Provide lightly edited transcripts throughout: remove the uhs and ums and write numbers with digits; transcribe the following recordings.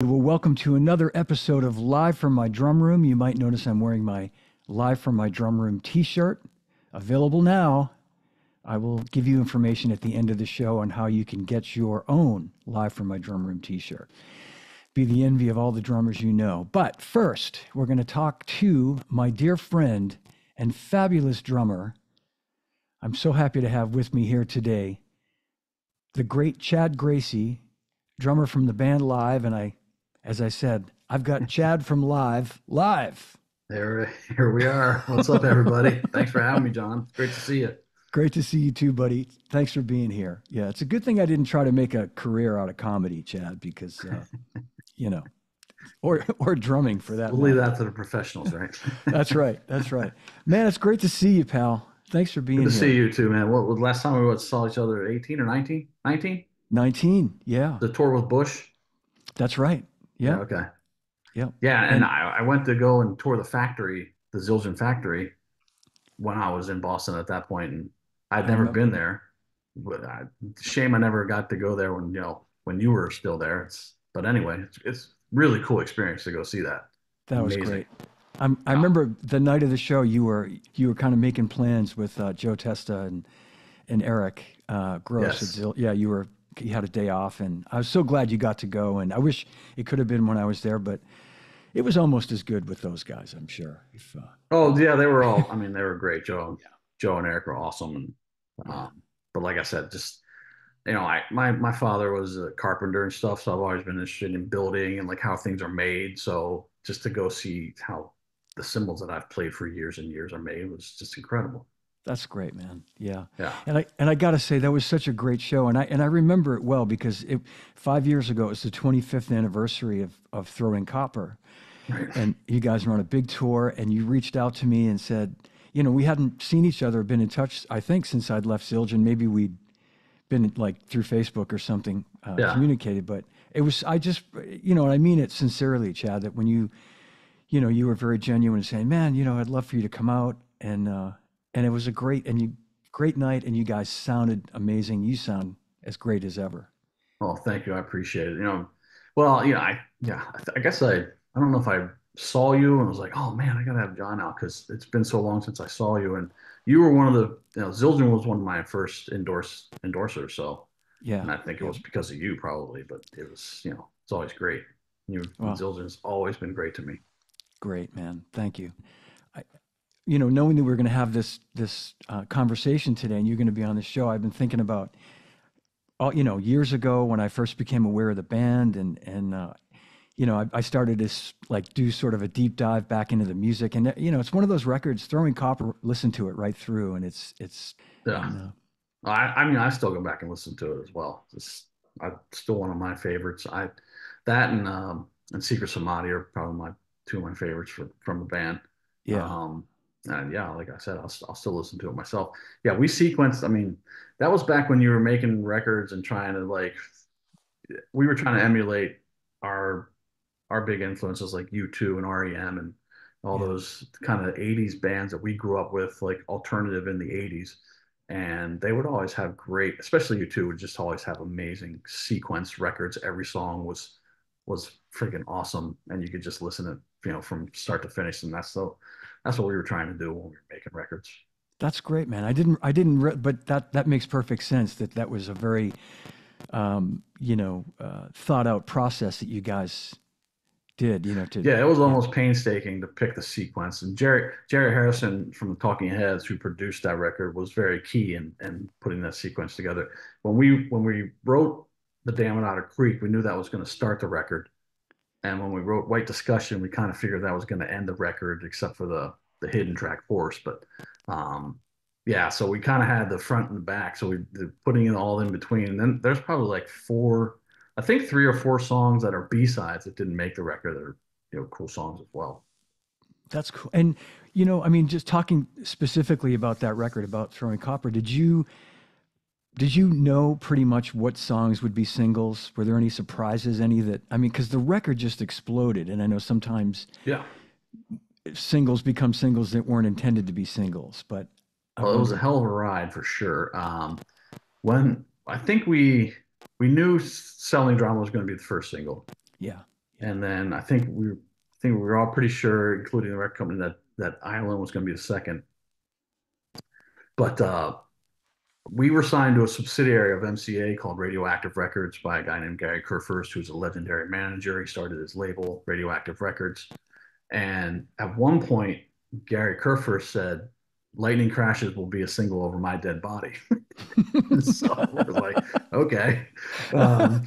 Well, welcome to another episode of Live from My Drum Room. You might notice I'm wearing my Live from My Drum Room t-shirt. Available now. I will give you information at the end of the show on how you can get your own Live from My Drum Room t-shirt. Be the envy of all the drummers you know. But first, we're going to talk to my dear friend and fabulous drummer. I'm so happy to have with me here today the great Chad Gracey, drummer from the band Live, and as I said, I've got Chad from Live. Here we are. What's up, everybody? Thanks for having me, John. Great to see you. Great to see you too, buddy. Thanks for being here. Yeah, it's a good thing I didn't try to make a career out of comedy, Chad, because you know, or drumming for that We'll leave matter. that to the professionals, right? That's right. That's right. Man, it's great to see you, pal. Thanks for Good being to see here. you too, man. What was last time saw each other? 18 or 19? 19? 19. Yeah, The tour with Bush? that's right. Yeah, Yep. okay. Yep. Yeah, and And I went to go and tour the factory, the Zildjian factory, when I was in Boston at that point, and I'd I never remember been there. But shame I never got to go there when you were still there. But anyway, it's really cool experience to go see that. that was Amazing. great. I Yeah. remember the night of the show, you were kind of making plans with Joe Testa and Eric Gross. Yes. Yeah, you had a day off, and I was so glad you got to go. And I wish it could have been when I was there, but it was almost as good with those guys, I'm sure. If Oh yeah, they were all. I mean, they were great. Joe and Eric were awesome, and yeah, but like I said, just my father was a carpenter and stuff, so I've always been interested in building and like how things are made. So just to go see how the cymbals that I've played for years and years are made was just incredible. that's great, man. Yeah, Yeah, and I got to say that was such a great show, and I remember it well because 5 years ago it was the 25th anniversary of Throwing Copper, right. and you guys were on a big tour, and you reached out to me and said, we hadn't seen each other, been in touch, I think, since I'd left Zildjian. Maybe we'd been like through Facebook or something Yeah. communicated, but it was, I just, and I mean it sincerely, Chad, that when you were very genuine saying, man, I'd love for you to come out. And it was great night. And you guys sounded amazing. You sound as great as ever. Oh, thank you. I appreciate it. Well, I guess I don't know if I saw you and was like, oh man, I gotta have John out because it's been so long since I saw you. And you were one of Zildjian was one of my first endorsers. So, Yeah. and I think it Yeah. was because of you probably, but it was, it's always great. Well, Zildjian's always been great to me. great, man. Thank you. I, knowing that we're going to have this conversation today and you're going to be on the show, I've been thinking about years ago when I first became aware of the band, and I started to like do sort of a deep dive back into the music, and it's one of those records. Throwing Copper, listen to it right through, and it's Yeah. and I mean, I still go back and listen to it as well. I still one of my favorites. That and Secret Samadhi are probably my two of my favorites from the band. yeah, Um, and yeah, like I said, I'll still listen to it myself. Yeah, we sequenced. I mean, that was back when you were making records and trying to like we were trying to emulate our our big influences like U2 and REM and all yeah, those kind of 80s bands that we grew up with, like alternative in the 80s. And they would always have great, especially U2 would just always have amazing sequence records. Every song was freaking awesome. And you could just listen to, from start to finish. And that's what we were trying to do when we were making records. that's great, man. But that makes perfect sense. That was a very thought out process that you guys did. To Yeah, it was yeah, almost painstaking to pick the sequence. And Jerry Harrison from the Talking Heads, who produced that record, was very key in putting that sequence together. When we wrote the Damn It Otter Creek, we knew that was going to start the record. And when we wrote White Discussion, we kind of figured that was going to end the record, except for the hidden track Force. But yeah, so we kind of had the front and the back. So putting it all in between. And then there's probably like I think three or four songs that are B sides that didn't make the record that are cool songs as well. that's cool. And I mean, just talking specifically about that record about Throwing Copper, did you know pretty much what songs would be singles? Were there any surprises? Any that, I mean, because the record just exploded, and I know sometimes Yeah, singles become singles that weren't intended to be singles, but I well, it was a wondered. hell of a ride for sure. When I think we knew Selling Drama was going to be the first single, Yeah, And then I think we were all pretty sure, including the record company, that Island was going to be the second. But we were signed to a subsidiary of MCA called Radioactive Records by a guy named Gary Kurfürst, who's a legendary manager. He started his label, Radioactive Records. And at one point, Gary Kurfürst said, "Lightning Crashes will be a single over my dead body." So we're like, okay. Um,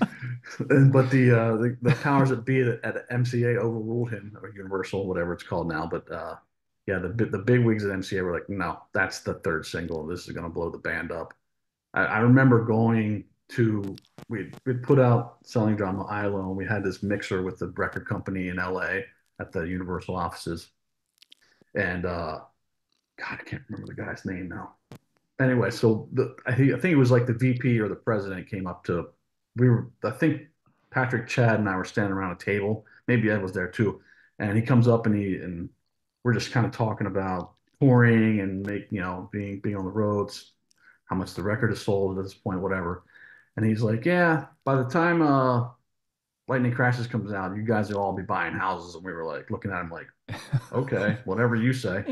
but the powers that be at MCA overruled him, or Universal, whatever it's called now. But yeah, the big wigs at MCA were like, no, that's the third single. This is going to blow the band up. I remember going to we put out Selling Drama ILO, and we had this mixer with the record company in LA at the Universal offices. And God, I can't remember the guy's name now. Anyway, so I think it was like the VP or the president came up to I think Patrick, Chad, and I were standing around a table. Maybe Ed was there too. And he comes up and we're just kind of talking about touring and being on the roads, how much the record is sold at this point, whatever. And he's like, yeah, by the time Lightning Crashes comes out, you guys will all be buying houses. And we were like looking at him like, okay, whatever you say.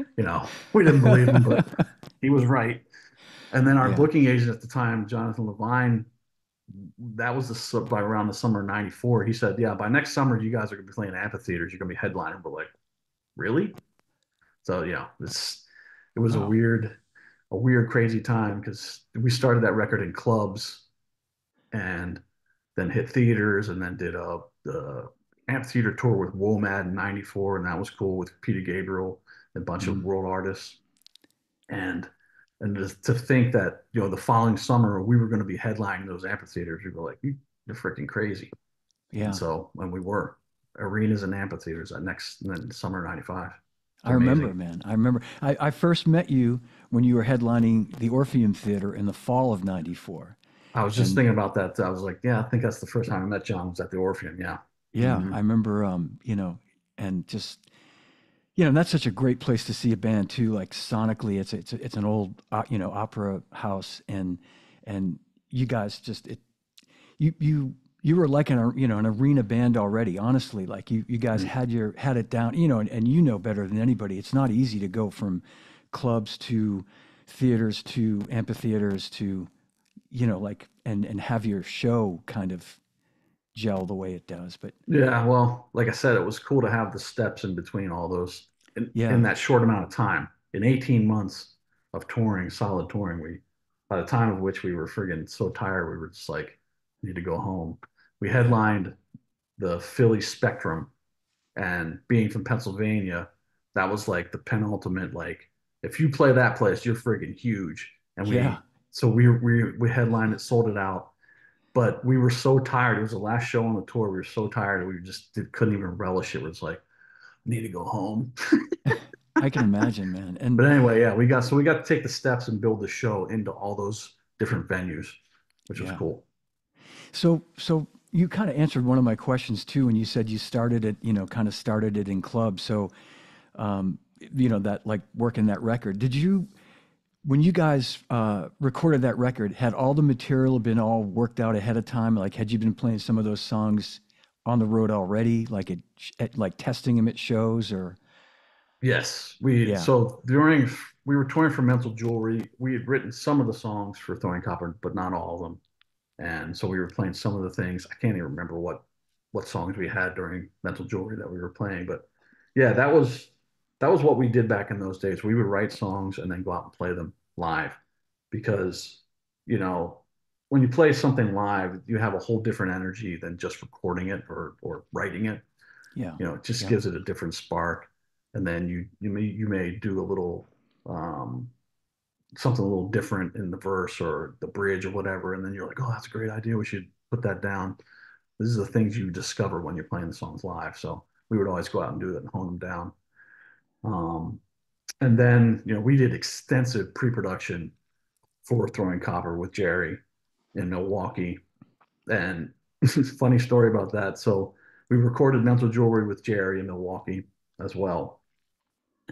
We didn't believe him, but he was right. And then our Yeah. booking agent at the time, Jonathan Levine, that was by around the summer of '94. He said, "Yeah, by next summer, you guys are going to be playing amphitheaters. You're going to be headlining." We're like, "Really?" So yeah, it was Wow. a weird, crazy time because we started that record in clubs and then hit theaters and then did the amphitheater tour with WOMAD in '94, and that was cool with Peter Gabriel, a bunch of Mm. world artists. And just to think that the following summer we were going to be headlining those amphitheaters, we were like, you're freaking crazy. And Yeah. so when we were arenas and amphitheaters that next then summer '95, it's I remember, amazing. man. I remember. I first met you when you were headlining the Orpheum Theater in the fall of '94. I was just And thinking about that. I was like, yeah, I think that's the first time I met John was at the Orpheum. Yeah. yeah, Hmm. I remember, and just, that's such a great place to see a band too. Like sonically, it's an old, opera house. And you guys just, you, you, you were like an arena band already, honestly. Like you guys had it down, and you know better than anybody. It's not easy to go from clubs to theaters to amphitheaters to, like, and have your show kind of gel the way it does. But Yeah, well, like I said, it was cool to have the steps in between all those in yeah, that short amount of time. In 18 months of touring, solid touring, by the time of which we were friggin' so tired, we were just like, need to go home. We yeah, headlined the Philly Spectrum, and being from Pennsylvania, that was like the penultimate, like, if you play that place, you're friggin' huge. And yeah, we headlined it, sold it out, but we were so tired. It was the last show on the tour. We were so tired. We just couldn't even relish it. It was like, need to go home. I can imagine, man. And But anyway, yeah, we got to take the steps and build the show into all those different venues, which was yeah, cool. so you kind of answered one of my questions too, and you said you started it, kind of started it in clubs. So, that like working that record. Did you, when you guys recorded that record, had all the material been all worked out ahead of time? Like, had you been playing some of those songs on the road already, like like testing them at shows, or Yes, we yeah, so during we were touring for Mental Jewelry. We had written some of the songs for Throwing Copper, but not all of them. And so we were playing some of the things. I can't even remember what songs we had during Mental Jewelry that we were playing, but yeah, that was what we did back in those days. We would write songs and then go out and play them live because you know when you play something live, you have a whole different energy than just recording it or writing it. yeah, It just yeah, gives it a different spark. And then you may do a little something a little different in the verse or the bridge or whatever, and then you're like, oh, that's a great idea. We should put that down. This is the things you discover when you're playing the songs live. So we would always go out and do that and hone them down. Um, and then we did extensive pre-production for Throwing Copper with Jerry in Milwaukee. And funny story about that. So we recorded Mental Jewelry with Jerry in Milwaukee as well.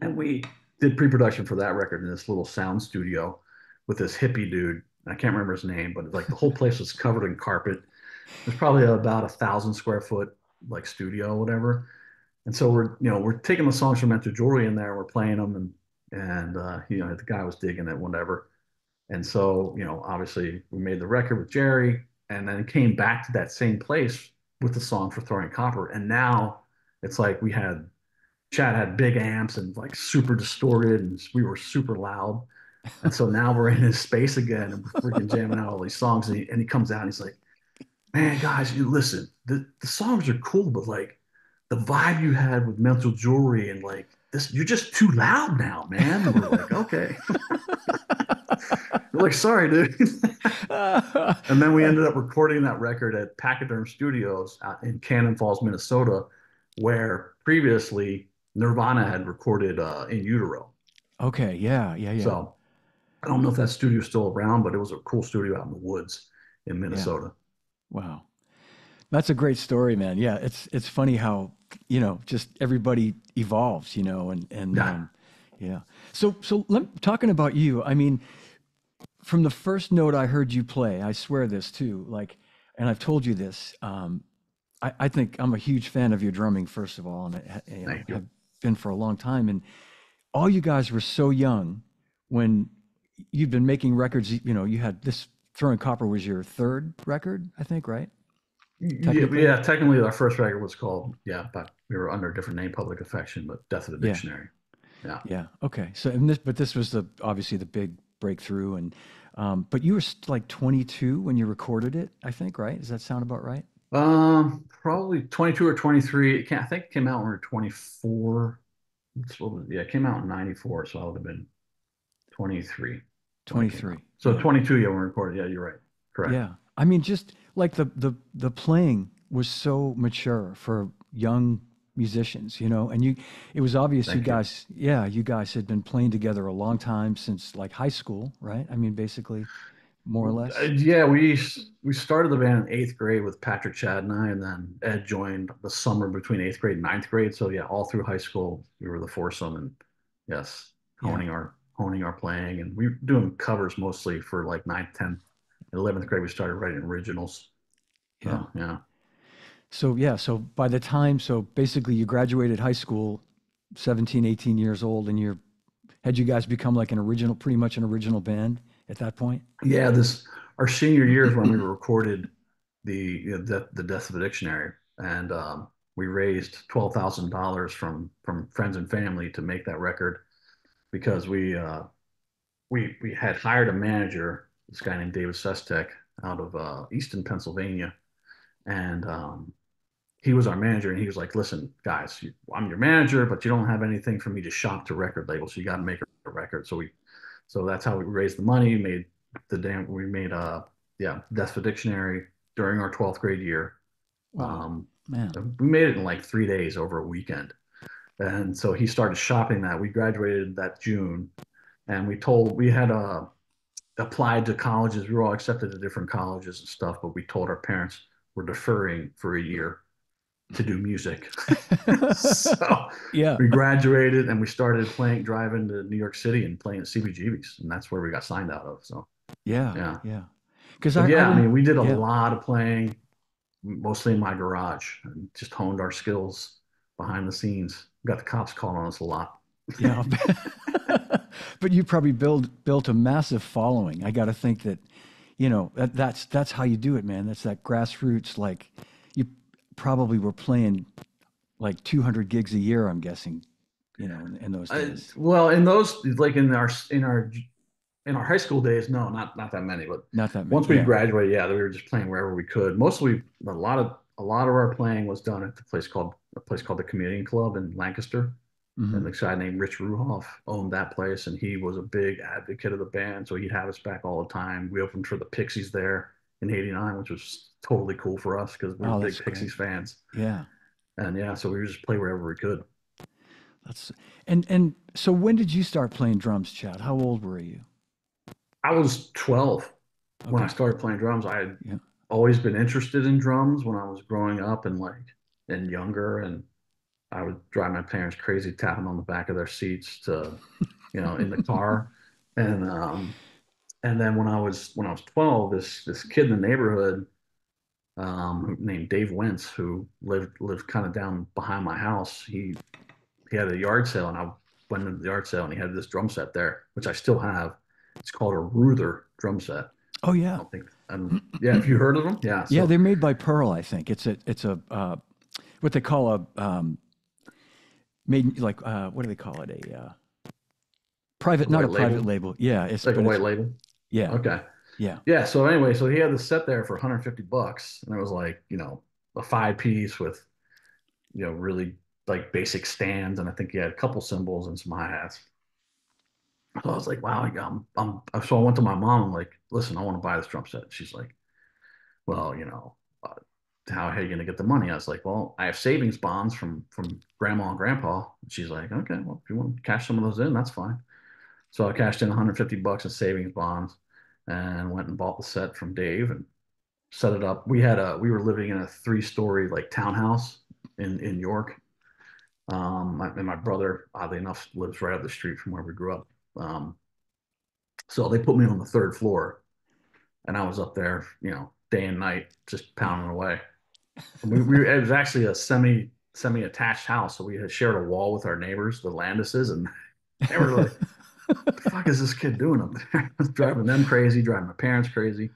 And we did pre-production for that record in this little sound studio with this hippie dude. I can't remember his name, but like the whole place was covered in carpet. It was probably about 1,000 square foot. like studio or whatever. And so we're taking the songs from Mental Jewelry in there, we're playing them, and the guy was digging it, whatever. And so obviously we made the record with Jerry, and then came back to that same place with the song for Throwing Copper. And now it's like Chad had big amps and like super distorted, and we were super loud. And so now we're in his space again, and we're freaking jamming out all these songs. And he comes out and he's like, man, guys, you listen, the songs are cool, but like the vibe you had with Mental Jewelry and like this, you're just too loud now, man. And we're like, okay. We're like, sorry, dude. And then we ended up recording that record at Pachyderm Studios out in Cannon Falls, Minnesota, where previously Nirvana had recorded In Utero. Okay, yeah, yeah, yeah, So I don't know if that studio's still around, but it was a cool studio out in the woods in yeah. Minnesota. Wow. That's a great story, man. Yeah, it's funny how, just everybody evolves, and Yeah. yeah. Talking about you, I mean, from the first note I heard you play, I swear this too, like, and I've told you this, I think I'm a huge fan of your drumming, first of all, and Thank have you. been for a long time. And all you guys were so young when you've been making records. You had this Throwing Copper was your third record, I think, right? Yeah, Technically, yeah, technically our first record was called, yeah, but we were under a different name, Public Affection, but Death of the yeah, Dictionary. Yeah. yeah. Okay, so but this was obviously the big breakthrough, and but you were like 22 when you recorded it, I think, right? Does that sound about right? Probably 22 or 23. I think it came out when we were 24. Yeah, it came out in 94, so I would have been 23 when it came out. 23. So Yeah. 22, yeah, when we recorded. Yeah, you're right. Correct. Yeah. I mean, just like the playing was so mature for young musicians, and it was obvious you Thank you. guys, yeah, you guys had been playing together a long time since like high school, right? I mean, basically, more or less. Yeah, we started the band in eighth grade with Patrick, Chad, and I, and then Ed joined the summer between eighth grade and ninth grade. So yeah, all through high school we were the foursome, and yes, Yeah. honing our playing, and we were doing covers mostly for like ninth, 10th, 11th grade. We started writing originals. Yeah. So yeah, So yeah, so by the time, so basically you graduated high school 17, 18 years old, and had you guys become like an original, pretty much an original band at that point? yeah. This our senior years when we recorded the Death of the Dictionary, and we raised $12,000 from friends and family to make that record because we had hired a manager, this guy named David Sestek out of Easton, Pennsylvania, and he was our manager, and he was like, "Listen, guys, I'm your manager, but you don't have anything for me to shop to record labels, so you got to make a record." So that's how we raised the money. We made yeah, Death for Dictionary during our 12th grade year. Wow, Um, man. we made it in like 3 days over a weekend, and so he started shopping that. We graduated that June, and we had applied to colleges. We were all accepted to different colleges and stuff, but we told our parents we're deferring for a year to do music. So Yeah, we graduated and we started driving to New York City and playing at CBGB's, and that's where we got signed out of. So yeah, yeah, yeah. Because but I yeah, I mean, we did a yeah, lot of playing, mostly in my garage, and just honed our skills behind the scenes. We got the cops calling on us a lot. yeah. But you probably built a massive following. I got to think that, that's how you do it, man. That's that grassroots. Like, you probably were playing like 200 gigs a year, I'm guessing, in those days. Well, like in our high school days, no, not that many. But Not that many. once we Yeah. graduated, yeah, we were just playing wherever we could. Mostly, a lot of our playing was done at a place called the Community Club in Lancaster. And Hmm. this guy named Rich Ruhoff owned that place, and he was a big advocate of the band, so he'd have us back all the time. We opened for the Pixies there in '89, which was totally cool for us because we were Oh, big that's great. Pixies fans. Yeah. And yeah, so we would just play wherever we could. That's and so when did you start playing drums, Chad? How old were you? I was 12 when I Okay. started playing drums. I had Yeah. always been interested in drums when I was growing up and younger, and I would drive my parents crazy tapping on the back of their seats in the car. And and then when I was 12, this kid in the neighborhood named Dave Wentz, who lived kind of down behind my house. He had a yard sale, and I went into the yard sale, and he had this drum set there, which I still have. It's called a Ruther drum set. Oh I yeah. don't think, yeah, have you heard of them? Yeah. Yeah, So they're made by Pearl, I think. It's a what they call a made like what do they call it? A a private, not a white private label, label. Yeah, it's like a but it's white label. yeah, Okay. yeah. Yeah. So anyway, so he had this set there for 150 bucks, and it was like, a five piece with, really like basic stands, and I think he had a couple cymbals and some hi hats. So I was like, wow, so I went to my mom. I'm like, listen, I want to buy this drum set. She's like, well, uh, how are you going to get the money? I was like, well, I have savings bonds from grandma and grandpa. And she's like, okay, well, if you want to cash some of those in, that's fine. So I cashed in 150 bucks in savings bonds and went and bought the set from Dave and set it up. We were living in a three-story like townhouse in York. And my brother, oddly enough, lives right up the street from where we grew up. So they put me on the third floor, and I was up there, day and night, just pounding away. It was actually a semi attached house, so we had shared a wall with our neighbors, the Landises, and they were like, "What the fuck is this kid doing up there?" Driving them crazy, driving my parents crazy,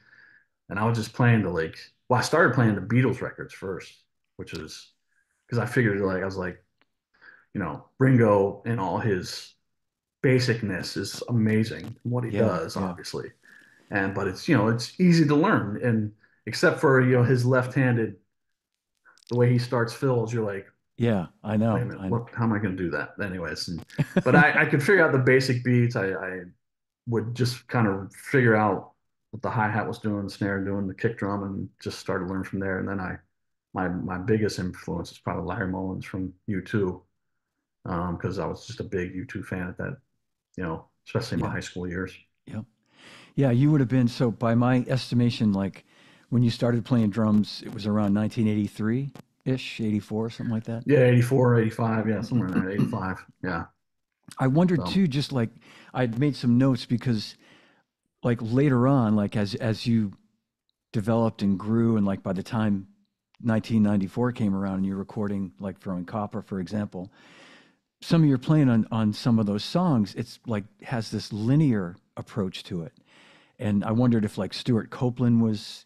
and I was just playing well, I started playing the Beatles records first, which is because I figured like I was like, Ringo in all his basicness is amazing what he Yeah, does, yeah, obviously, but it's easy to learn, and except for his left-handed, the way he starts fills, you're like, yeah. I wait a know. minute, I know. what? How am I going to do that? Anyways, but I could figure out the basic beats. I would just kind of figure out what the hi hat was doing, the snare doing, the kick drum, and just started learning from there. And then my biggest influence is probably Larry Mullins from U2, because I was just a big U2 fan at that, especially in my Yeah, high school years. yeah, yeah. You would have been so by my estimation, like when you started playing drums, it was around 1983 ish, 84, something like that. Yeah, 84, 85, yeah, somewhere in there, 85, yeah. I wondered So too, just like I'd made some notes because like later on, like as you developed and grew, and like by the time 1994 came around and you're recording like Throwing Copper, for example, some of your playing on some of those songs, it's like has this linear approach to it. And I wondered if like Stuart Copeland was,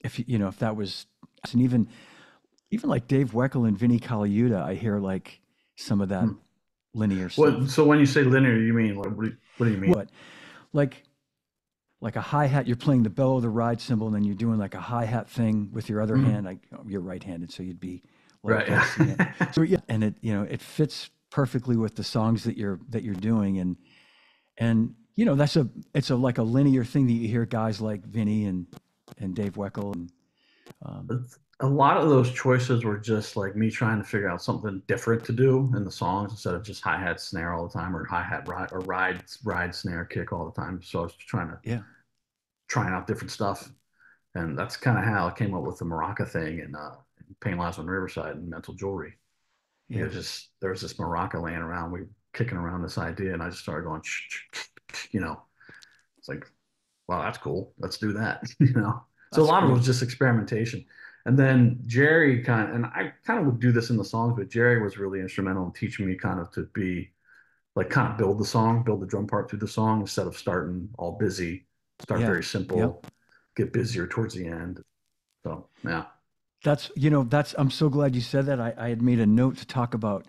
if if that was, and even like Dave Weckl and Vinnie Colaiuta, I hear like some of that hmm. linear What? stuff. So when you say linear, you mean what do you mean? What like a hi hat, you're playing the bellow, the ride cymbal, and then you're doing like a hi hat thing with your other hand. Mhm. Like you're right handed, so you'd be like Right. this. And Yeah. so yeah, and it fits perfectly with the songs that you're doing, and that's it's a like a linear thing that you hear guys like Vinny and Dave Weckl and um, A lot of those choices were just like me trying to figure out something different to do in the songs instead of just hi hat snare all the time, or hi hat ride or ride snare kick all the time. So I was yeah, trying out different stuff, and that's kind of how I came up with the maraca thing in Pain Lies on Riverside and Mental Jewelry. yeah, Because just there was this maraca laying around, we were kicking around this idea, and I just started going, it's like, wow, that's cool. Let's do that. So a that's lot of it great. was just experimentation. And then Jerry and I kind of would do this in the songs, but Jerry was really instrumental in teaching me kind of to be like, kind of build the song, build the drum part through the song instead of starting all busy, start Yeah, very yep. simple, get busier towards the end. So, yeah. That's I'm so glad you said that. I had made a note to talk about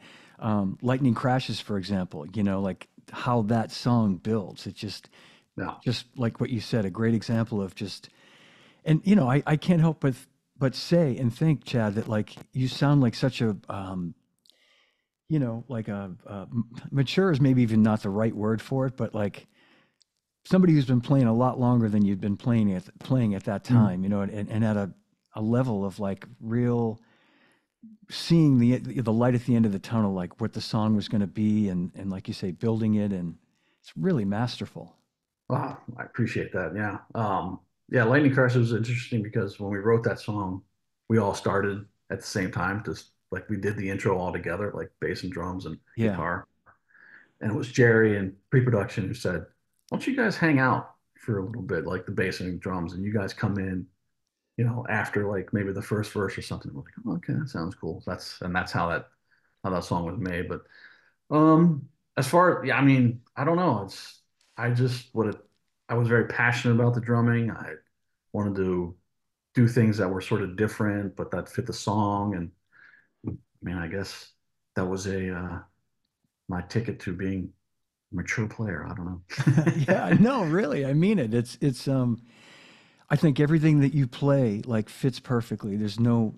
lightning crashes, for example. Like how that song builds. It Yeah. just like what you said, a great example of just. And I can't help but say and think, Chad, that like you sound like such a like mature is maybe even not the right word for it, but like somebody who's been playing a lot longer than you'd been playing at that Mm. time, and at a level of like real seeing the light at the end of the tunnel, like what the song was going to be, and like you say, building it, and it's really masterful. Wow, I appreciate that. Yeah. Yeah, Lightning Crash was interesting because when we wrote that song, we all started at the same time, just like we did the intro all together, like bass and drums and Yeah, guitar. And it was Jerry and pre-production who said, "Why don't you guys hang out for a little bit, like the bass and drums, and you guys come in after like maybe the first verse or something. We're like, oh, okay, that sounds cool. That's how that song was made. But as far, yeah, I mean, I don't know. I just what it, I was very passionate about the drumming. I wanted to do things that were sort of different, but that fit the song. And I mean, I guess that was a my ticket to being a mature player. I don't know. Yeah, no, really, I mean it. It's I think everything that you play like fits perfectly. There's no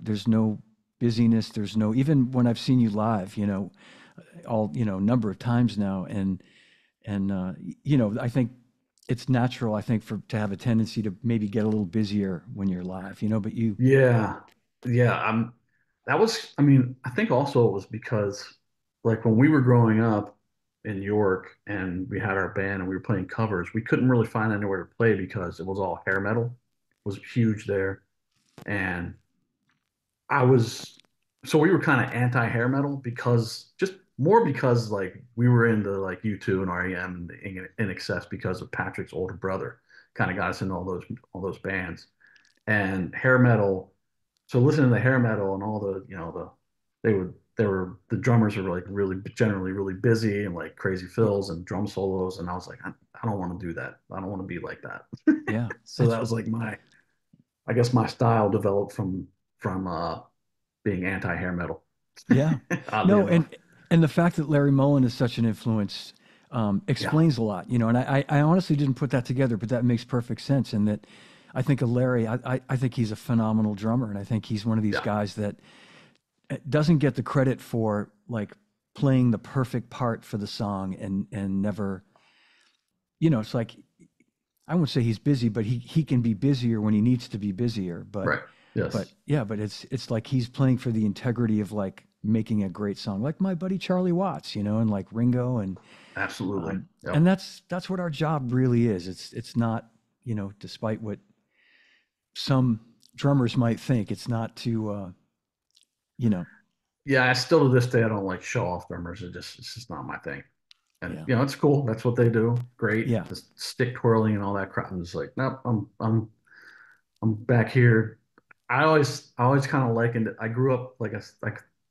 busyness. There's no even when I've seen you live, all number of times now, and I think it's natural. I think for to have a tendency to maybe get a little busier when you're live, but you, Yeah. Yeah. That was, I mean, I think also it was because like when we were growing up in York and we had our band and we were playing covers, we couldn't really find anywhere to play because it was all hair metal. It was huge there. And I was, so we were kind of anti hair metal because just more because like we were into like U2 and REM and in excess because of Patrick's older brother kind of got us into all those bands and hair metal. So listening to the hair metal and all the drummers were like really generally really busy and like crazy fills and drum solos. And I was like, I don't want to do that. I don't want to be like that. yeah, So that's that was like I guess my style developed from being anti hair metal, yeah. oddly No, enough. and the fact that Larry Mullen is such an influence Yeah. explains a lot, And I honestly didn't put that together, but that makes perfect sense. And that I think of Larry, I think he's a phenomenal drummer, and I think he's one of these Yeah. guys that doesn't get the credit for like playing the perfect part for the song and never, it's like I won't say he's busy, but he can be busier when he needs to be busier. But Right. but Yes. yeah, but it's like he's playing for the integrity of like making a great song, like my buddy Charlie Watts, and like Ringo, Absolutely. and Yep. that's what our job really is. It's not, despite what some drummers might think, it's not to you know, Yeah. I still to this day I don't like show off drummers. It's just not my thing. And yeah, it's cool. That's what they do. Great. yeah, The stick twirling and all that crap. I'm just like, nope. I'm back here. I always kind of likened it. I grew up like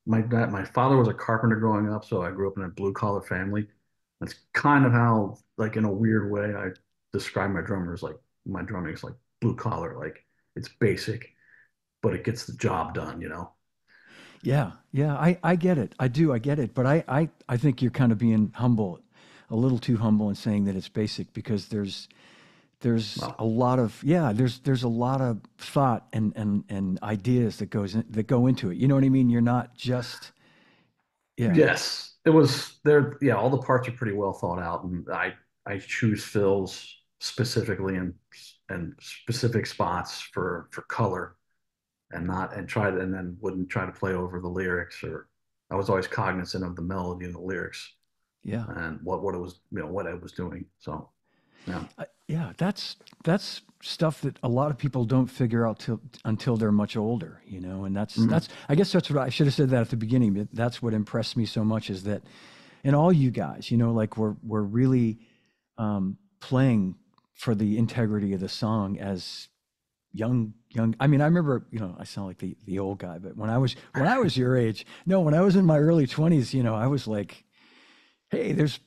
my father was a carpenter growing up, so I grew up in a blue collar family. That's kind of how, like in a weird way, I describe my drummers. Like my drumming is like blue collar. Like it's basic, but it gets the job done. yeah, yeah. I get it. I do. I get it. But I think you're kind of being humble, a little too humble in saying that it's basic because there's Well, a lot of yeah there's a lot of thought and ideas that go into it, you know what I mean? You're not just yeah yes, it was there. Yeah, all the parts are pretty well thought out, and I choose fills specifically and specific spots for color and not and try to and then wouldn't try to play over the lyrics or I was always cognizant of the melody and the lyrics yeah and what it was what I was doing. So yeah. yeah that's stuff that a lot of people don't figure out until they're much older, and Mhm. that's I guess that's what I should have said that at the beginning, but that's what impressed me so much is that and all you guys, like we're really playing for the integrity of the song as young. I mean, I remember, I sound like the old guy, but when I was your age, no, when I was in my early 20s, I was like, hey, there's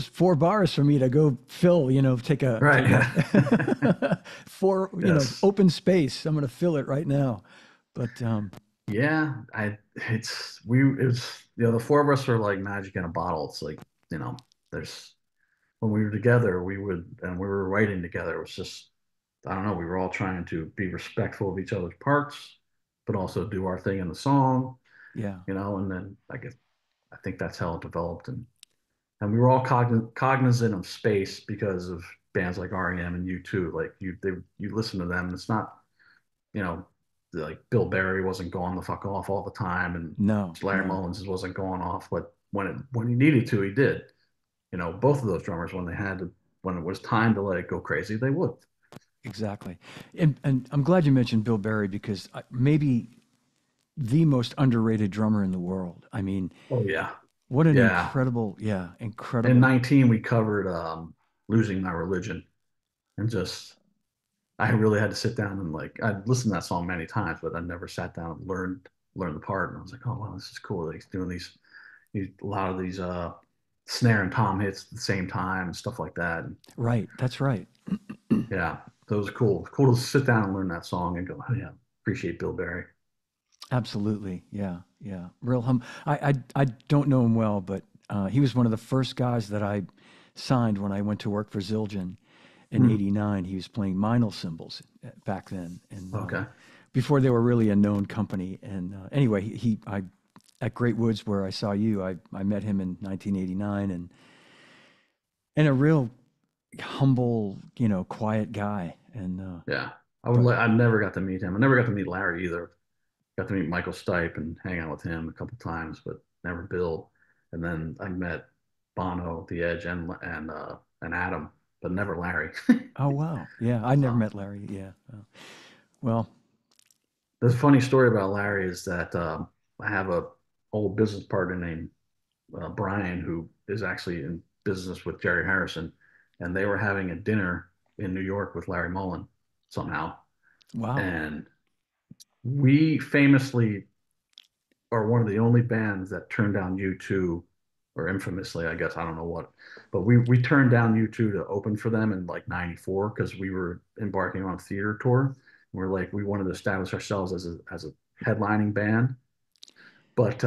4 bars for me to go fill, take a Right. four, Yes. open space. I'm going to fill it right now. But Yeah, I it's the four of us are like magic in a bottle. It's like, there's when we were together, we were writing together. It was just, I don't know, we were all trying to be respectful of each other's parts, but also do our thing in the song, yeah, and then I think that's how it developed. And we were all cognizant of space because of bands like REM and U2. Like you listen to them, it's not, you know, like Bill Berry wasn't going the fuck off all the time, and no, Larry no, Mullins wasn't going off, but when he needed to, he did. Both of those drummers when they had to when it was time to like go crazy, they would. exactly. And I'm glad you mentioned Bill Berry because maybe the most underrated drummer in the world. I mean, Oh yeah, what an yeah. incredible, yeah, In incredible. 19, we covered "Losing My Religion," and just I really had to sit down and like I'd listened to that song many times, but I never sat down and learned the part. And I was like, oh wow, this is cool. Like, he's doing these a lot of these snare and tom hits at the same time and stuff like that. And Right. That's right. yeah, that was cool. Cool to sit down and learn that song and go, oh, yeah, appreciate Bill Berry. Absolutely. Yeah. Yeah. Real I don't know him well, but he was one of the first guys that I signed when I went to work for Zildjian in Hmm. '89. He was playing Meinl cymbals back then, and Okay. before they were really a known company. And anyway, I at Great Woods where I saw you, I met him in 1989, and a real humble, quiet guy. And Yeah. but I never got to meet him. I never got to meet Larry either. Got to meet Michael Stipe and hang out with him a couple times, but never Bill. And then I met Bono, The Edge, and Adam, but never Larry. oh wow, yeah, I never So met Larry. Yeah, well, the funny story about Larry is that I have a old business partner named Brian who is actually in business with Jerry Harrison, and they were having a dinner in New York with Larry Mullen somehow, wow. and we famously are one of the only bands that turned down U2, or infamously, I guess, I don't know what, but we turned down U2 to open for them in like '94 because we were embarking on a theater tour. We're like we wanted to establish ourselves as a headlining band, but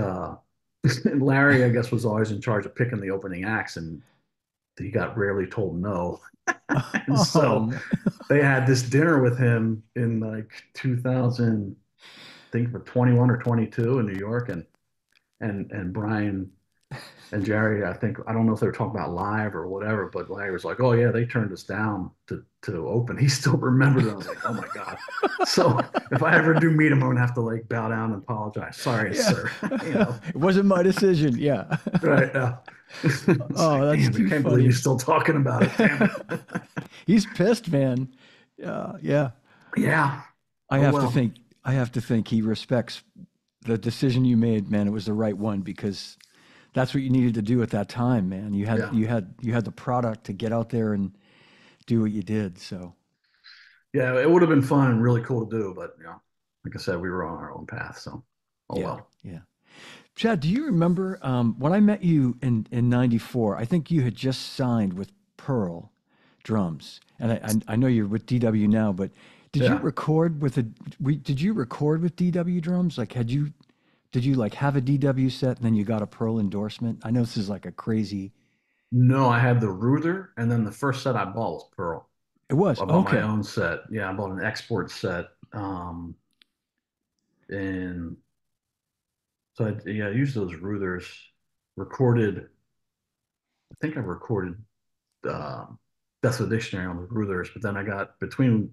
Larry, I guess, was always in charge of picking the opening acts, and he got rarely told no. And Oh so no. they had this dinner with him in like 2000, I think for 21 or 22 in New York, and Brian and Jerry, I think I don't know if they were talking about live or whatever, but Larry was like, "Oh yeah, they turned us down to open." He still remembered it. I was like, "Oh my god!" So if I ever do meet him, I'm gonna have to like bow down and apologize. Sorry, Yeah, sir. You know, it wasn't my decision. Yeah. right? It's Oh, like, that's damn, I too can't believe you're funny. still talking about it. Damn it. He's pissed, man. Yeah, yeah. Yeah. I Oh have to well. think. I have to think he respects the decision you made, man. It was the right one because that's what you needed to do at that time, man. Yeah. You had the product to get out there and do what you did. So Yeah. It would have been fun and really cool to do, but like I said, we were on our own path. So, oh yeah, well. yeah. Chad, do you remember when I met you in '94? I think you had just signed with Pearl Drums, and I know you're with DW now. But did you Yeah. record with did you record with DW Drums? Like, did you like have a DW set and then you got a Pearl endorsement? I know this is like a crazy. No, I had the Ruther, and then the first set I bought was Pearl. It was I bought my okay. own set. Yeah, I bought an export set. And so I used those Ruthers, recorded, I think I recorded That's the Dictionary on the Ruthers, but then I got between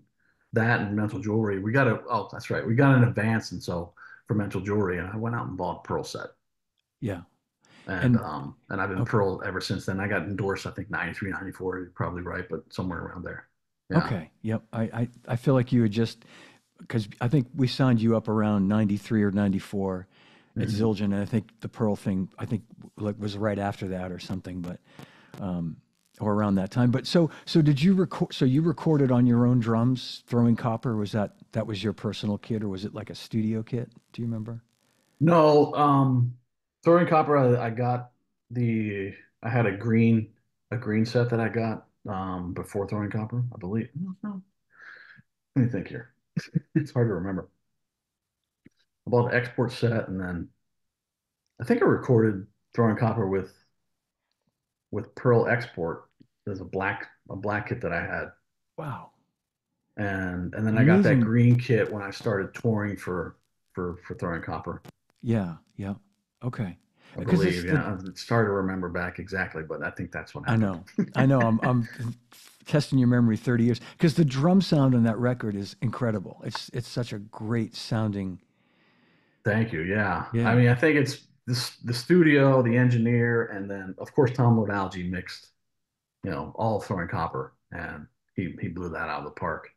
that and Mental Jewelry, oh, that's right. We got an advance. And so for Mental Jewelry, and I went out and bought a Pearl set. Yeah, And and I've been okay, Pearl ever since then. I got endorsed, I think 93, 94. You're probably right, but somewhere around there. Yeah. okay, yep. I feel like you had just because I think we signed you up around '93 or '94 at Mhm. Zildjian, and I think the Pearl thing I think like was right after that or something, but um, or around that time. But so did you record? So you recorded on your own drums, throwing copper? Was that was your personal kit, or was it like a studio kit? Do you remember? No, Throwing Copper, I got the, I had a green set that I got before Throwing Copper, I believe. No, let me think here. It's hard to remember. I bought an export set, and then I think I recorded Throwing Copper with Pearl Export. There's a black kit that I had, Wow, and then I got that amazing. green kit when I started touring for Throwing Copper. Yeah, yeah. Okay, I because it's believe. the Yeah, it's hard to remember back exactly, but I think that's what I happened. know. I know. I'm testing your memory 30 years because the drum sound on that record is incredible. It's such a great sounding. Thank you. Yeah. I Yeah. mean, I think it's the studio, the engineer, and then of course Tom Lodalgi mixed, all Throwing Copper, and he blew that out of the park.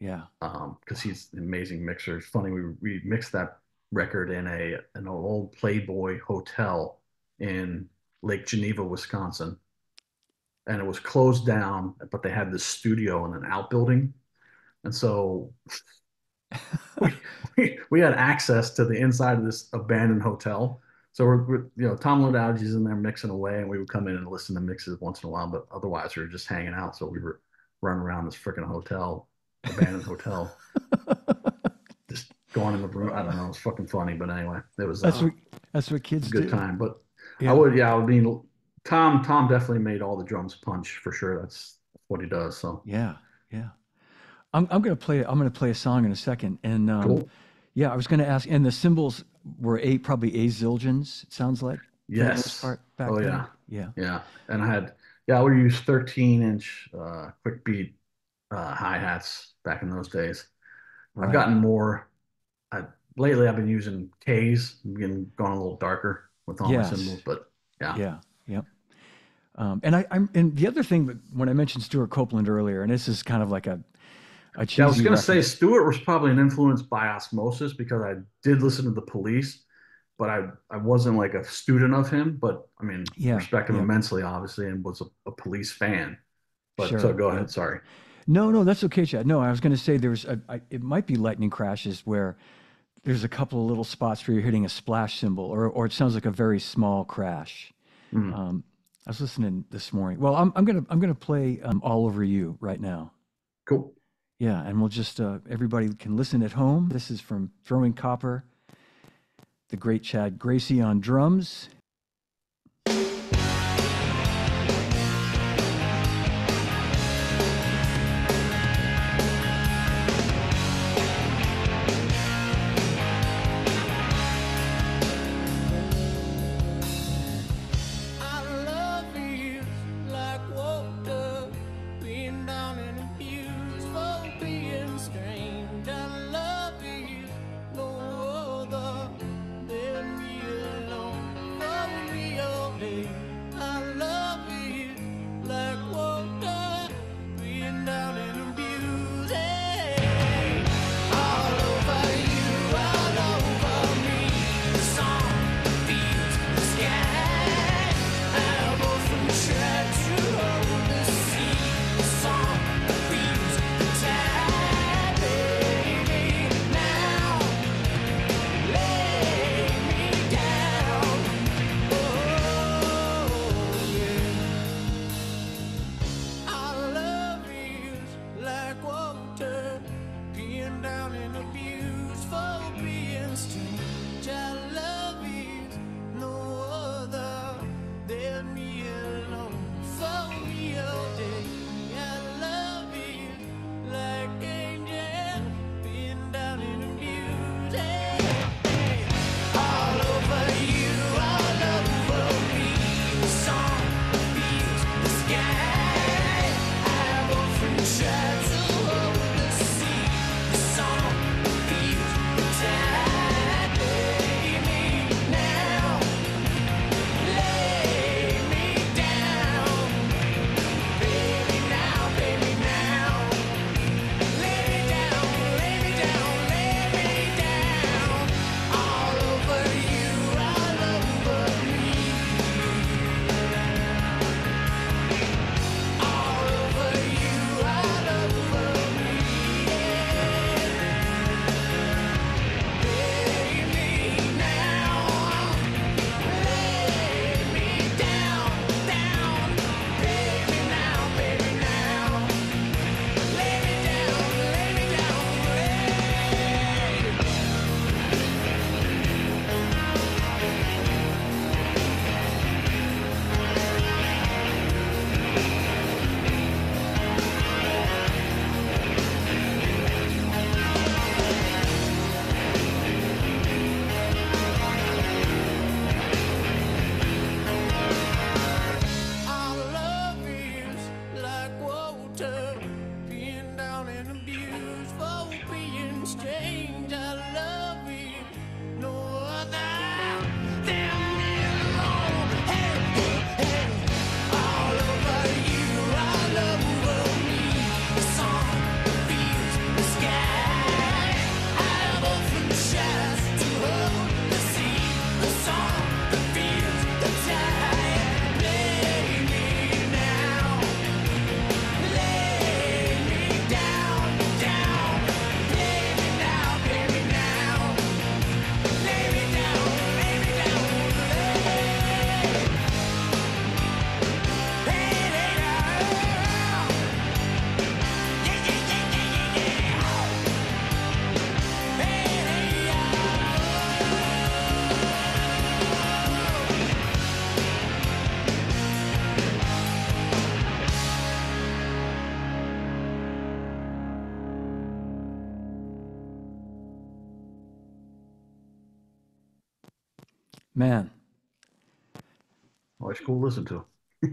Yeah. Because he's an amazing mixer. It's funny, we mixed that record in an old Playboy hotel in Lake Geneva, Wisconsin, and it was closed down, but they had this studio in an outbuilding. And so we, we had access to the inside of this abandoned hotel. So Tom Lodalgi's in there mixing away, and we would come in and listen to mixes once in a while, but otherwise we were just hanging out. So we were running around this freaking hotel, abandoned hotel, just going in the room. I don't know. It's fucking funny, but anyway, it was That's what a kids good do. time. But Yeah. I mean, Tom definitely made all the drums punch for sure. That's what he does. So Yeah. Yeah. I'm gonna play a song in a second, and cool. yeah, I was gonna ask. And the cymbals were probably A zildjians. It sounds like for the most Yes. part back Oh then. yeah. Yeah. Yeah. And I would use 13-inch quick beat hi-hats back in those days. I've Right. gotten more. I, Lately, I've been using K's, gone a little darker with all my Yes. cymbals, but yeah. Yeah. Yep. And the other thing that when I mentioned Stuart Copeland earlier, and this is kind of like a Yeah, I was cheesy going to say reference. Stewart was probably an influence by osmosis because I did listen to the Police, but I wasn't like a student of him. But I mean, Yeah. respect him Yep. immensely, obviously, and was a Police fan. But so Sure. go Yep. ahead. Sorry. No, no, that's okay, Chad. No, I was going to say it might be lightning crashes where there's a couple of little spots where you're hitting a splash cymbal, or it sounds like a very small crash. Mm, Um, I was listening this morning. Well, I'm gonna play "All Over You" right now. cool. Yeah, and we'll just everybody can listen at home. This is from Throwing Copper, the great Chad Gracey on drums. Down Man, Always cool to listen to.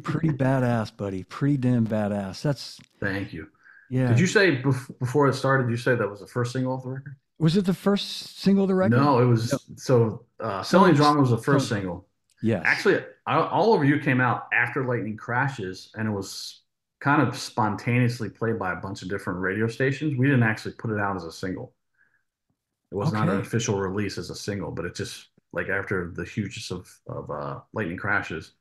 pretty badass, buddy. Pretty damn badass. That's, Thank you. Did yeah. you say before it started, you say that was the first single off the record? Was it the first single of the record? No, it No. was Selling Selling, Drama was the first selling, single. yes. Actually, All Over You came out after Lightning Crashes, and it was kind of spontaneously played by a bunch of different radio stations. We didn't actually put it out as a single. It was not an Okay. official release as a single, but it just like after the hugeness of Lightning Crashes,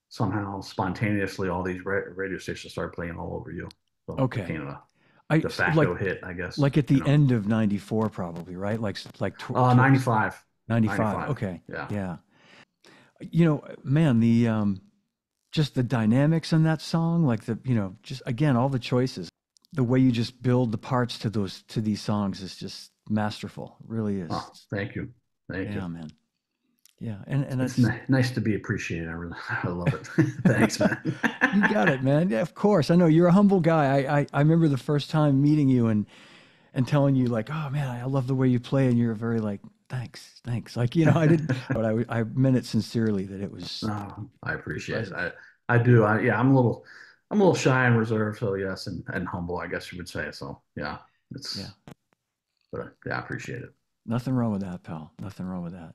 somehow spontaneously all these radio stations started playing All Over You. So it Okay. became a I de like facto hit, I guess. like at the end of 94 probably, right? Towards 95. 95. 95. Okay. Yeah. Yeah. Man, the just the dynamics in that song, like just again all the choices, the way you just build the parts to these songs is just masterful. It really is. Oh, thank you. Thank Yeah, you. man. Yeah, and It's that's nice to be appreciated. I love it. Thanks, man. you got it, man. Yeah, of course. I know you're a humble guy. I remember the first time meeting you and telling you like, oh man, I love the way you play, and you're very like, thanks. Like I didn't, but I meant it sincerely that it was. No, I appreciate it. I do. I'm a little shy and reserved. So yes, and humble, I guess you would say. So yeah, Yeah, but yeah, I appreciate it. nothing wrong with that, pal. Nothing wrong with that.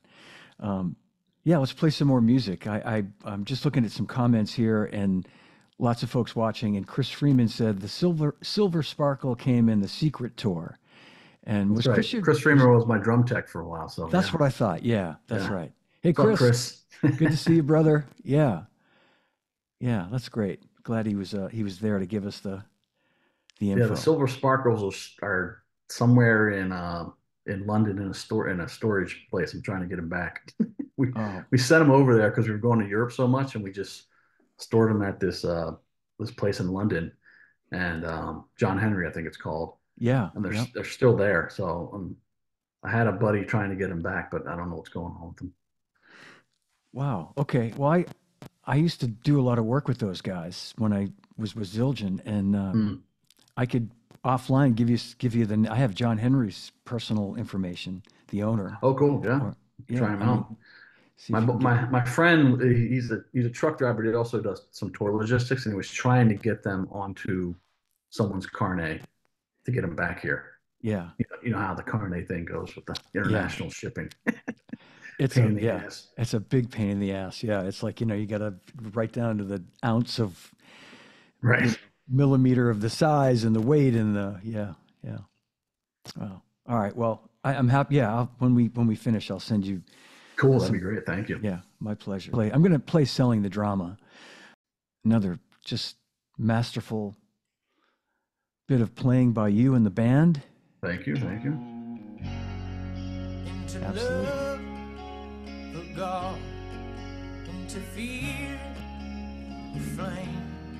Yeah, let's play some more music. I'm just looking at some comments here, and lots of folks watching. And Chris Freeman said the Silver Sparkle came in the Secret tour, and That's was right. Chris Freeman was my drum tech for a while. So That's yeah. what I thought. Yeah, that's Yeah. right. Hey, What's up, Chris, Chris? good to see you, brother. Yeah, that's great. Glad he was there to give us the Yeah, info. the Silver Sparkles are somewhere in London in a storage place. I'm trying to get them back. We sent them over there because we were going to Europe so much, and we just stored them at this place in London, and John Henry, I think it's called. Yeah, And yep. they're still there. So I had a buddy trying to get them back, but I don't know what's going on with them. Wow. Okay. Well, I used to do a lot of work with those guys when I was with Zildjian, and I could offline give you I have John Henry's personal information, the owner. Oh, cool. Yeah. Try him out. My friend, he's a truck driver. He also does some tour logistics, and he was trying to get them onto someone's carnet to get them back here. Yeah. You know how the carnet thing goes with the international shipping. It's a big pain in the ass. Yeah. It's like, you got to write down to the ounce of millimeter of the size and the weight and yeah. Wow. All right. Well, I'm happy. Yeah. When we finish, I'll send you. Cool. That'd be great. Thank you. Yeah. My pleasure. I'm going to play Selling the Drama. Another just masterful bit of playing by you and the band. Thank you. Absolutely. Love, the God, into fear, the flame,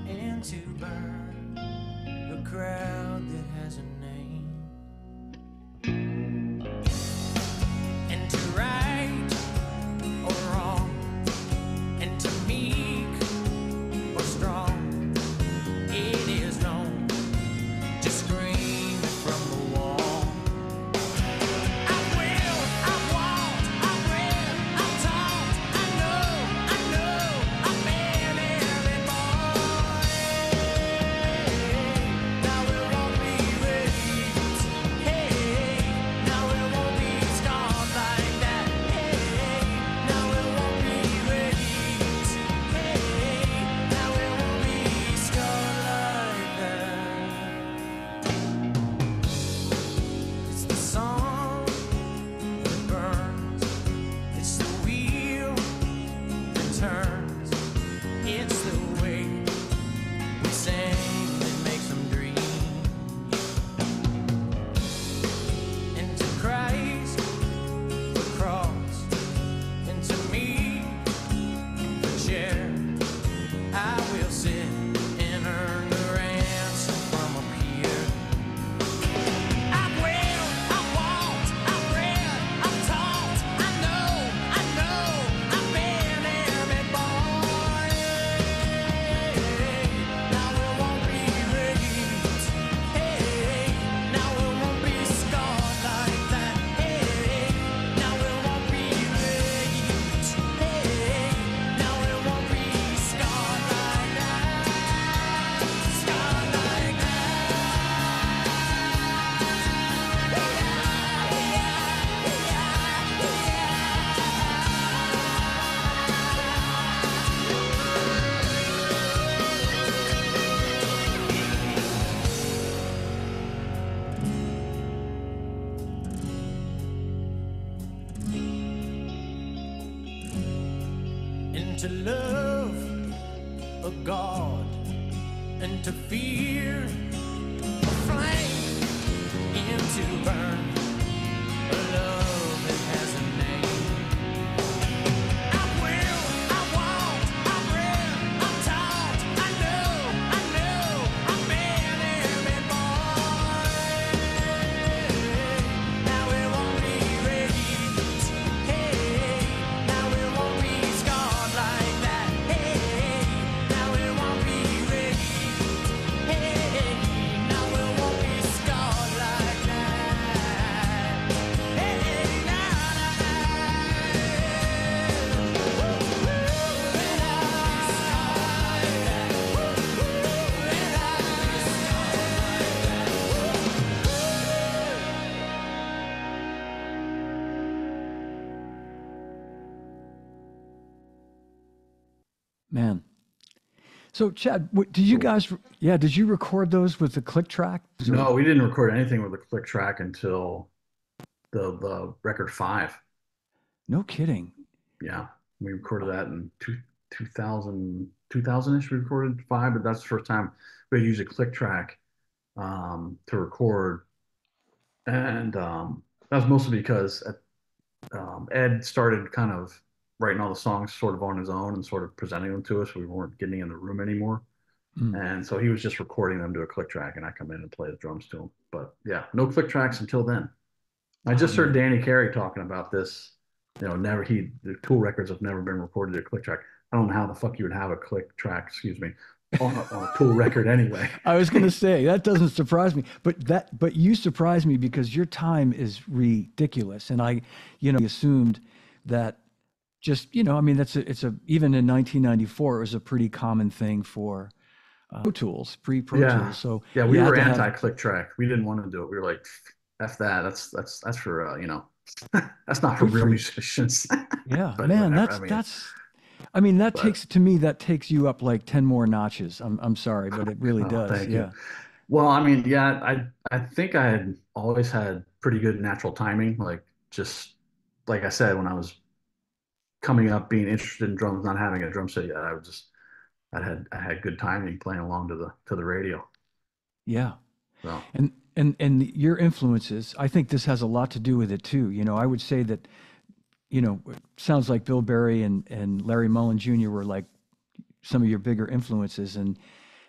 and to burn the crowd that has a name, and to right or wrong, and to meek or strong, it is known to scream from the wall. and to love a God, and to fear a flame, and to burn a love that has a name. I will, I won't, I'm real, I'm taught, I know, I've been every boy. Now it won't be raped, hey, now it won't be scarred like that, hey, now it won't be raped, hey, now it won't be scarred like that, hey, Man. So Chad, did you guys, did you record those with the click track? No, we didn't record anything with a click track until the record 5. No kidding. Yeah, we recorded that in 2000-ish. We recorded 5, but that's the first time we used a click track to record. And that was mostly because Ed started kind of writing all the songs sort of on his own and sort of presenting them to us. We weren't getting in the room anymore. And so he was just recording them to a click track, and I come in and play the drums to him. But yeah, no click tracks until then. I just heard Danny Carey talking about this. You know, the Tool records have never been recorded to a click track. I don't know how the fuck you would have a click track, on a Tool record anyway. I was going to say that doesn't surprise me, but you surprise me because your time is ridiculous, and I, assumed that just I mean it's even in 1994 it was a pretty common thing for Pro Tools, pre-Pro Tools. So yeah, we were anti-click track. We didn't want to do it. We were like, F that. That's for that's not for real musicians. Yeah, But man, whatever. that takes you up like 10 more notches. I'm sorry, but it really does. Thank Yeah. you. Well, I mean, yeah, I think I had always had pretty good natural timing. Like just like I said, when I was coming up, being interested in drums, not having a drum set yet, I had good timing playing along to the radio. Yeah. So And your influences, I think this has a lot to do with it too. I would say that, it sounds like Bill Berry and Larry Mullen Jr. were like some of your bigger influences. And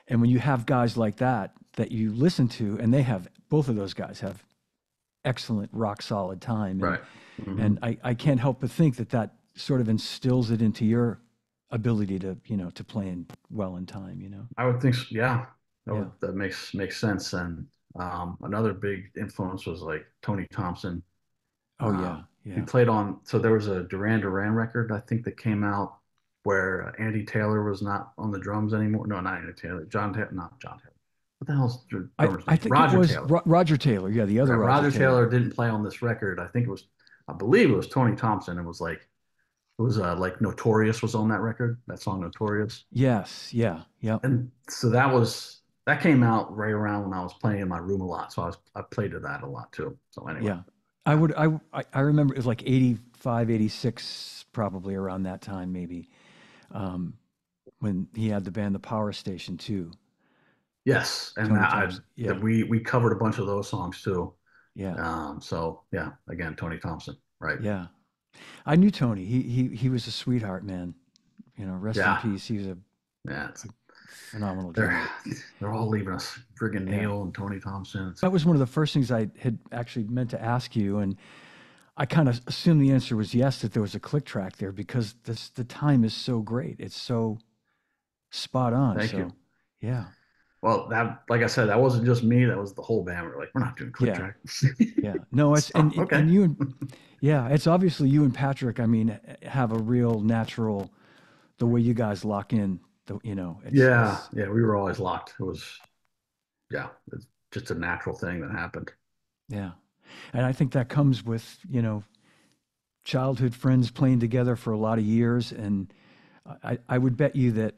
when you have guys like that you listen to, and both of those guys have excellent rock solid time. And, right. Mm-hmm. And I can't help but think that sort of instills it into your ability to play well in time. I would think so, yeah. That makes sense. And another big influence was like Tony Thompson. Oh yeah. He played on, so there was a Duran Duran record I think that came out where Andy Taylor was not on the drums anymore. No, not Andy Taylor. Not John Taylor. What the hell's the drummer's name? I think Roger it was Taylor. Roger Taylor. Yeah, the other Roger Taylor didn't play on this record. I believe it was Tony Thompson. It was like Notorious was on that record. That song Notorious. Yes. Yeah. Yeah. And so that came out right around when I was playing in my room a lot. So I played to that a lot too. So anyway. Yeah. I remember it was like 85, 86, probably around that time, maybe, when he had the band The Power Station too. Yes. And we covered a bunch of those songs too. Yeah. So yeah, again, Tony Thompson. Right. Yeah. I knew Tony. He was a sweetheart, man. Rest in peace. He was a phenomenal drummer. They're all leaving us. Friggin' Neil and Tony Thompson. That was one of the first things I had actually meant to ask you, and I kind of assumed the answer was yes, that there was a click track there because the time is so great. It's so spot on. Thank you. Yeah. Well, like I said, that wasn't just me. That was the whole band. We're like, we're not doing click track. Yeah. No, it's okay. And you, it's obviously you and Patrick. I mean, have a real natural, the way you guys lock in. We were always locked. It was, it's just a natural thing that happened. Yeah, and I think that comes with childhood friends playing together for a lot of years, and I would bet you that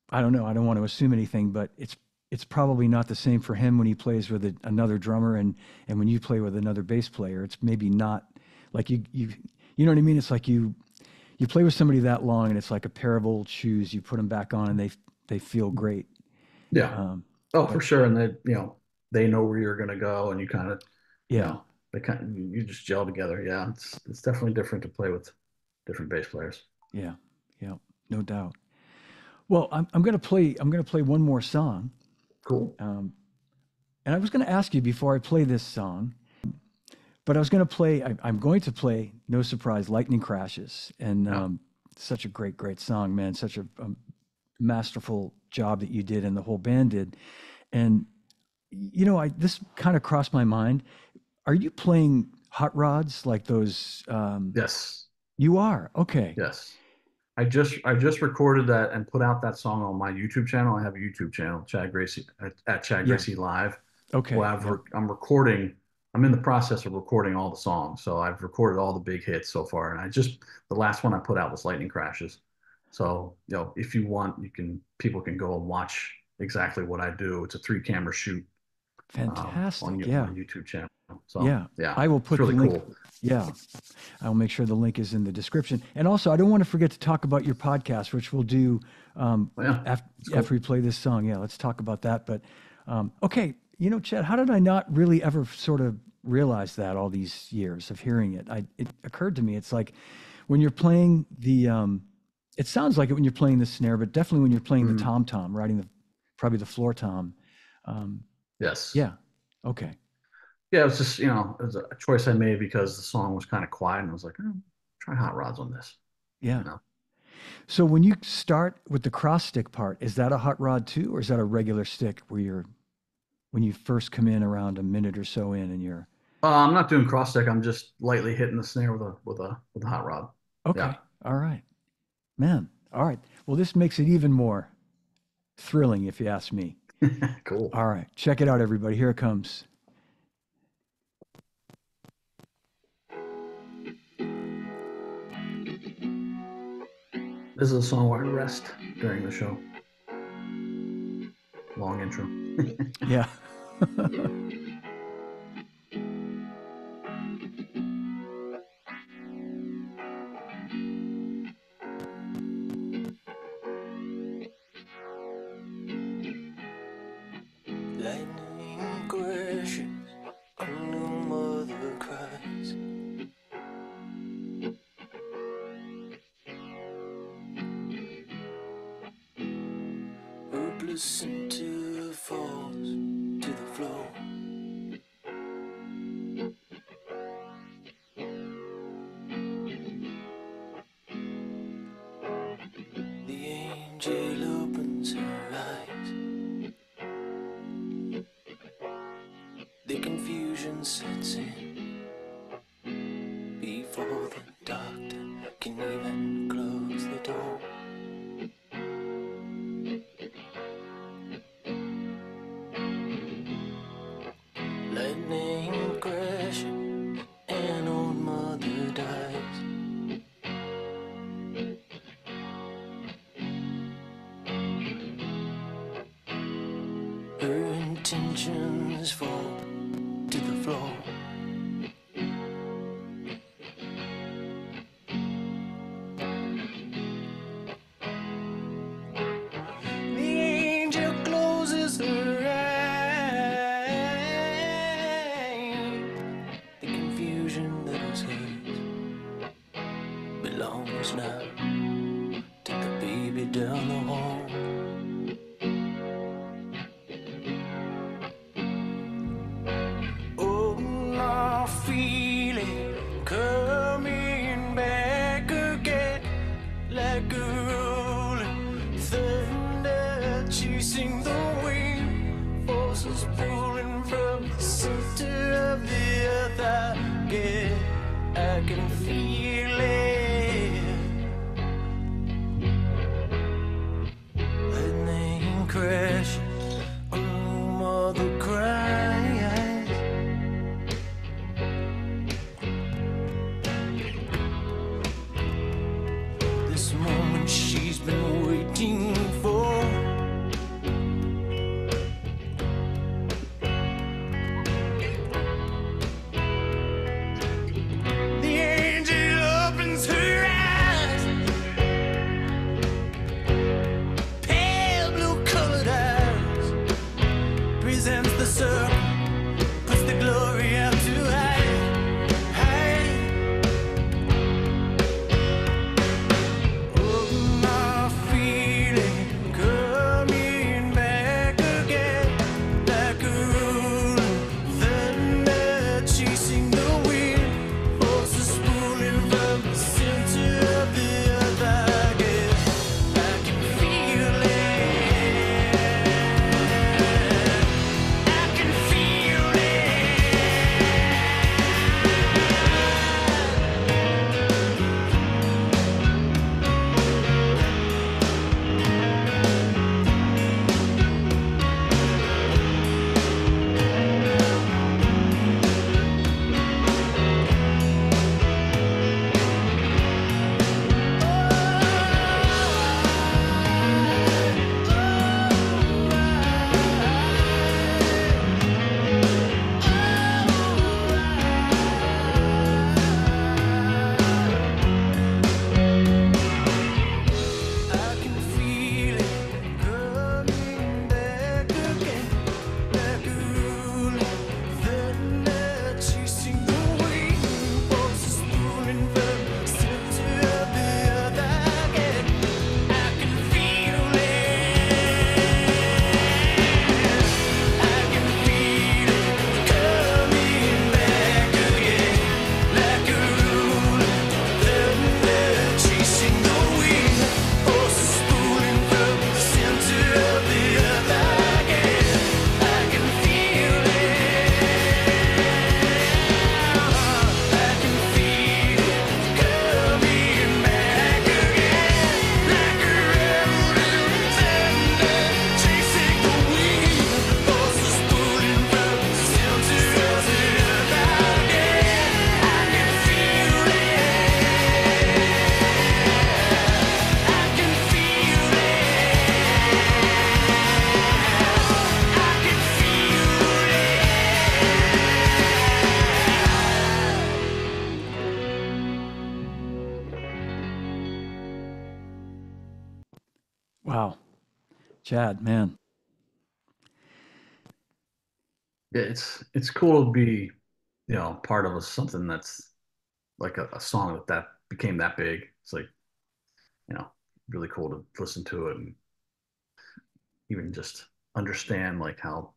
I don't know. I don't want to assume anything, but it's probably not the same for him when he plays with another drummer and when you play with another bass player. It's maybe not like you know what I mean? It's like you you play with somebody that long, and it's like a pair of old shoes. You put them back on, and they feel great. Yeah. For but- sure. And they know where you're going to go, and you kind of, Yeah. you just gel together. Yeah. It's definitely different to play with different bass players. Yeah. Yeah. No doubt. Well, I'm going to play one more song. Cool. And I was going to ask you before I play this song, but I'm going to play, no surprise, Lightning Crashes. And such a great song, man. Such a masterful job that you did and the whole band did. And, this kind of crossed my mind. Are you playing hot rods like those? Yes. You are? Okay. Yes. I just recorded that and put out that song on my YouTube channel. I have a YouTube channel, Chad Gracey, at Chad Gracey Live. Okay. Well, I'm recording. I'm in the process of recording all the songs. So I've recorded all the big hits so far. And the last one I put out was Lightning Crashes. So, if you want, people can go and watch exactly what I do. It's a 3-camera shoot. Fantastic. On yeah. my YouTube channel. So, yeah. Yeah. I will put it's really the link. Cool. Yeah. I'll make sure the link is in the description. And also, I don't want to forget to talk about your podcast, which we'll do after we play this song. Yeah, let's talk about that. But okay, Chad, how did I not really ever sort of realize that all these years of hearing it? It occurred to me, it's like when you're playing it sounds like it when you're playing the snare, but definitely when you're playing the tom-tom, riding probably the floor tom. Yes. Yeah. Okay. Yeah, it was just, it was a choice I made because the song was kind of quiet, and I was like, try hot rods on this. Yeah. So when you start with the cross stick part, is that a hot rod too, or is that a regular stick when you first come in around a minute or so in and you're? I'm not doing cross stick. I'm just lightly hitting the snare with a hot rod. Okay. Yeah. All right, man. All right. Well, this makes it even more thrilling, if you ask me. Cool. All right. Check it out, everybody. Here it comes. This is a song where I rest during the show. Long intro. Yeah. Lightning crashes, a new mother cries. Hopeless until it falls to the floor. The angel opens her eyes. The confusion sets in before the doctor can even close the door. Lightning crashes, an old mother dies. Her intentions fall to the floor. The angel closes her eyes. The confusion that was hers belongs now to the baby down the hall. Oh, I feel it coming back again, like a rolling thunder chasing the wind, forces pulling from the center of the earth. I can feel it. Lightning crashes, a new mother cries. This moment she's been waiting for. The angel Wow. Chad, man. Yeah, it's cool to be, part of something that's like a song that became that big. It's like, you know, really cool to listen to it and even just understand like how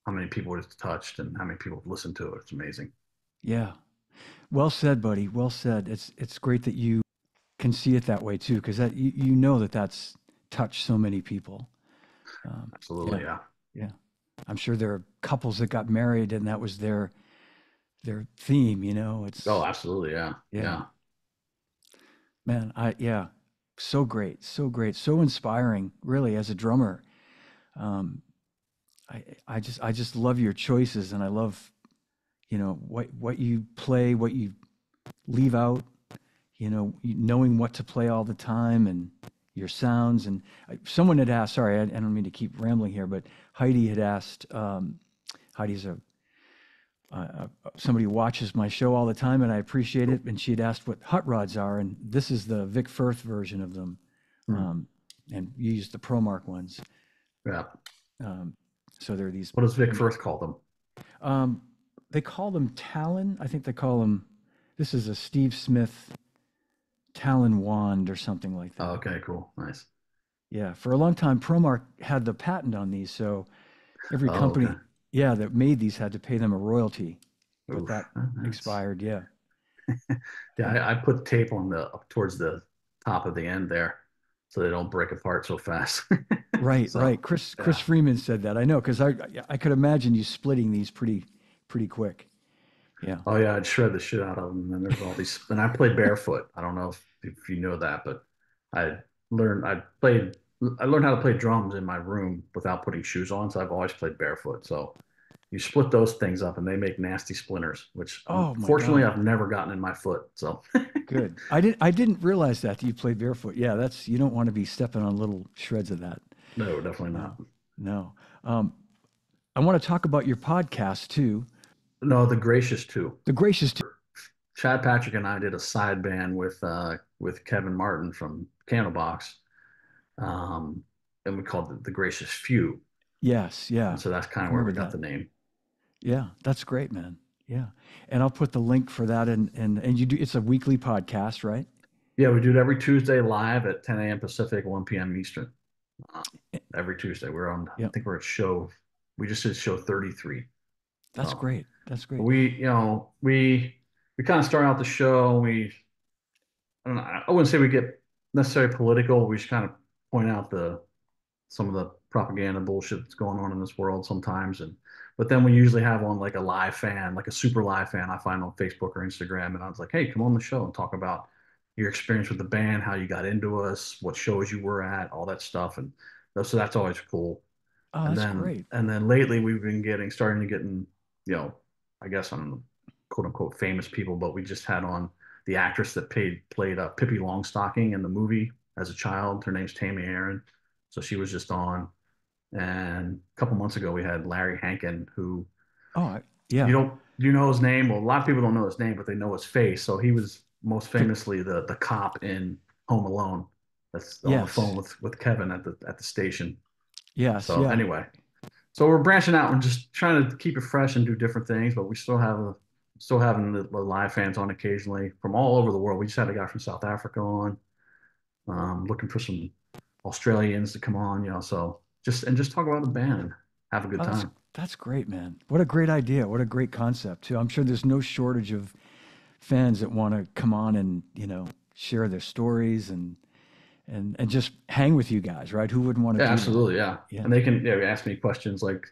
many people it's touched and how many people have listened to it. It's amazing. Yeah. Well said, buddy. Well said. It's great that you can see it that way too, because that you know that that's touched so many people. Yeah, Absolutely, yeah. yeah. I'm sure there are couples that got married and that was their theme. You know, Oh, it's absolutely, yeah, yeah, yeah. man. Yeah, so great, so great, so inspiring. Really, as a drummer, um, I just love your choices, and I love what you play, what you leave out. Knowing what to play all the time and your sounds. And someone had asked, sorry, I don't mean to keep rambling here, but Heidi had asked, Heidi's somebody who watches my show all the time and I appreciate it. And she had asked what hot rods are. And this is the Vic Firth version of them. Hmm. Um, and you use the ProMark ones. Yeah. Um, so there are these, What does Vic Firth call them? um, they call them Talon. I think they call them, this is a Steve Smith Talon wand or something like Oh, that. okay, cool, nice. Yeah, for a long time, ProMark had the patent on these, so every Oh, okay. company, yeah, that made these had to pay them a royalty, but Oof, that that's expired. Yeah, yeah. yeah, I put tape on the up towards the top of the end there, so they don't break apart so fast. right, So right. Chris yeah. Freeman said that. I know because I could imagine you splitting these pretty quick. Yeah. Oh yeah, I'd shred the shit out of them. And then there's all these, and I played barefoot. I don't know if you know that, but I I played, I learned how to play drums in my room without putting shoes on. So I've always played barefoot. So you split those things up and they make nasty splinters, which Oh my unfortunately God. I've never gotten in my foot. So Good. I didn't realize that you played barefoot. Yeah, that's you don't want to be stepping on little shreds of that. no, definitely not. No, no. I want to talk about your podcast too. No, the Gracious too. The Gracious. Chad Patrick and I did a side band with Kevin Martin from Candlebox, um, and we called it the Gracious Few. Yes, And yeah. so that's I kind of where remember we got that. the name. Yeah, that's great, man. Yeah. And I'll put the link for that and you do it's a weekly podcast, right? Yeah, we do it every Tuesday live at 10 a.m. Pacific, 1 p.m. Eastern. Um, Eh, every Tuesday. I Yeah. think we're at we just did show 33. That's So great. That's great. we kind of start out the show. I don't know, I wouldn't say we get necessarily political. We just kind of point out some of the propaganda bullshit that's going on in this world sometimes. But then we usually have on like a live fan, like a super live fan I find on Facebook or Instagram. And I was like, hey, come on the show and talk about your experience with the band, how you got into us, what shows you were at, all that stuff. And so that's always cool. Oh, And that's then great. and then lately we've been starting to getting, I guess on quote unquote famous people, but we just had on the actress that played Pippi Longstocking in the movie as a child. Her name's Tammy Aaron. So she was just on. And a couple months ago, we had Larry Hankin, who Oh, yeah. do you know his name? Well, a lot of people don't know his name, but they know his face. So he was most The, famously the cop in Home Alone. That's on the phone yes. with Kevin at the station. Yes, So yeah. anyway, so we're branching out and just trying to keep it fresh and do different things, but we still having the live fans on occasionally from all over the world. We just had a guy from South Africa on, looking for some Australians to come on, so just talk about the band and have a good Oh, that's time. that's great, man. What a great idea. What a great concept, too. I'm sure there's no shortage of fans that want to come on and, share their stories and just hang with you guys, right? Who wouldn't want to Yeah, do that? absolutely, yeah. Yeah. And they can ask me questions like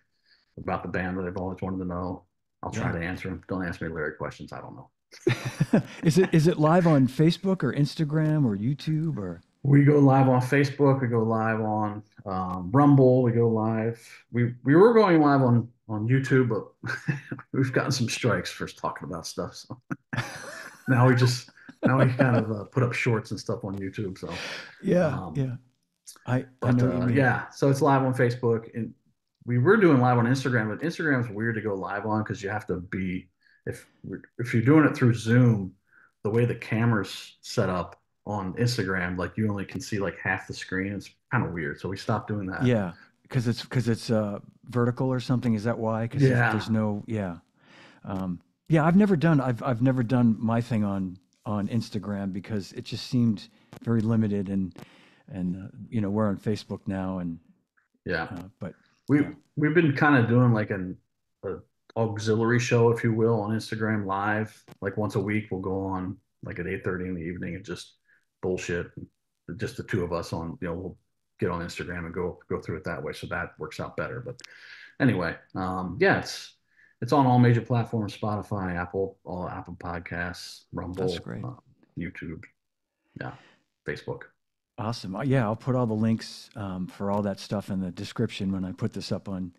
about the band that they've always wanted to know. I'll try Yeah. to answer them. Don't ask me lyric questions. I don't know. Is it live on Facebook or Instagram or YouTube or We go live on Facebook. We go live on Rumble. We go live. We were going live on YouTube, but we've gotten some strikes for talking about stuff. So now we just now we kind of put up shorts and stuff on YouTube. So, Yeah, um, yeah. I but know what you mean. yeah, so it's live on Facebook, and we were doing live on Instagram, but Instagram's weird to go live on because you have to be if you're doing it through Zoom, the way the camera's set up, on Instagram, like you only can see like half the screen. It's kind of weird. So we stopped doing that. Yeah, because it's vertical or something. Is that why? Because Yeah. there's no yeah. I've never done my thing on Instagram because it just seemed very limited and you know, we're on Facebook now and Yeah. but We yeah, we've been kind of doing like a auxiliary show, if you will, on Instagram Live. Like once a week, we'll go on like at 8:30 in the evening and just bullshit. Just the two of us on, we'll get on Instagram and go through it that way. So that works out better. But anyway, yeah, it's on all major platforms: Spotify, all Apple Podcasts, that's Rumble, great. YouTube, yeah, Facebook. Awesome. Yeah, I'll put all the links for all that stuff in the description when I put this up on